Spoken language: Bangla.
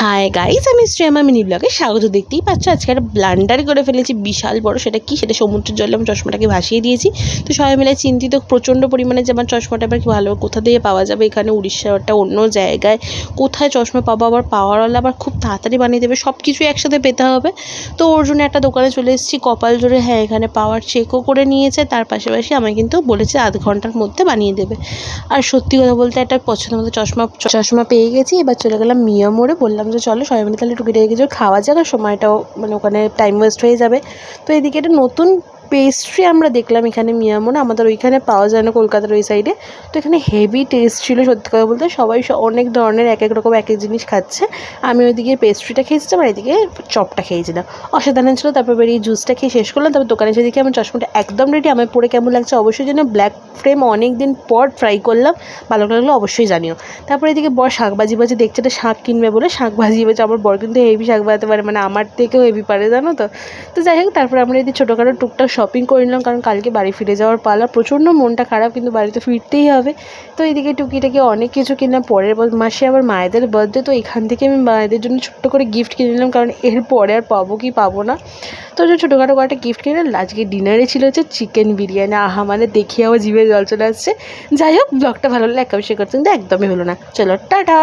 হাই গাইস, আমি শ্রেয়া মিনি ব্লগে স্বাগত। দেখতেই পাচ্ছ আজকে একটা ব্লান্ডার করে ফেলেছি বিশাল বড়। সেটা কি, সেটা সমুদ্রের জলে আমি চশমাটাকে ভাসিয়ে দিয়েছি। তো সবাই মিলে চিন্তিত প্রচণ্ড পরিমাণে যে আমার চশমাটা আবার ভালো কোথা দিয়ে পাওয়া যাবে। এখানে উড়িষ্যা একটা অন্য জায়গায় কোথায় চশমা পাবো, আবার পাওয়ারওয়ালা আবার খুব তাড়াতাড়ি বানিয়ে দেবে, সব কিছুই একসাথে পেতে হবে। তো ওর জন্য একটা দোকানে চলে এসেছি, কপাল জোরে হ্যাঁ এখানে পাওয়ার চেকও করে নিয়েছে, তার পাশাপাশি আমায় কিন্তু বলেছে আধ ঘন্টার মধ্যে বানিয়ে দেবে। আর সত্যি কথা বলতে একটা পছন্দ মতো চশমা পেয়ে গেছি। এবার চলে গেলাম মিয়া মোড়ে, বললাম যে চলো সবাই মিলে তাহলে টুকিটাকি কিছু খাওয়া যাক, আর সময়টাও মানে ওখানে টাইম ওয়েস্ট হয়ে যাবে। তো এদিকে একটা নতুন পেস্ট্রি আমরা দেখলাম এখানে মিয়া মোড়ে, আমাদের ওইখানে পাওয়া যায় না কলকাতার ওই সাইডে। তো এখানে হেভি টেস্ট ছিল সত্যি কথা বলতে। সবাই অনেক ধরনের এক এক রকম এক এক জিনিস খাচ্ছে। আমি ওইদিকে পেস্ট্রিটা খেয়েছিলাম আর এদিকে চপটা খেয়েছিলাম, অসাধারণ ছিল। তারপর বেরিয়ে জুসটা খেয়ে শেষ করলাম। তারপর দোকানে এসে দেখি আমার চশমাটা একদম রেডি। আমার পরে কেমন লাগছে অবশ্যই জানিও। ব্ল্যাক ফ্রেম অনেক দিন পর ট্রাই করলাম, ভালো লাগলো অবশ্যই জানিও। তারপরে এদিকে বর শাক বাজি দেখছে, একটা শাক কিনবে বলে শাক ভাজিয়ে বেছে। আমার বর কিন্তু হেভি শাক ভাজাতে পারে, মানে আমার থেকেও হেভি পারে জানো তো। তো যাই হোক, তারপরে আমরা এদিকে ছোটোখাটো টুকটাক শপিং করে নিলাম, কারণ কালকে বাড়ি ফিরে যাওয়ার পালা। প্রচণ্ড মনটা খারাপ, কিন্তু বাড়িতে ফিরতেই হবে। তো এইদিকে টুকিটাকি অনেক কিছু কিনলাম। পরের মাসে আবার মায়েদের বার্থডে, তো এখান থেকে আমি মায়েদের জন্য ছোট্ট করে গিফট কিনে নিলাম, কারণ এর পরে আর পাবো কি পাবো না। তো যে ছোটোখাটো কয়েকটা গিফট কিনে আজকে ডিনারে ছিল হচ্ছে চিকেন বিরিয়ানি। আহা, মানে দেখি আমার জিভে জল চলে আসছে। যাই হোক, ব্লগটা ভালো লাগলে এক শেয়ার করতে কিন্তু একদমই হলো না। চলো টাটা।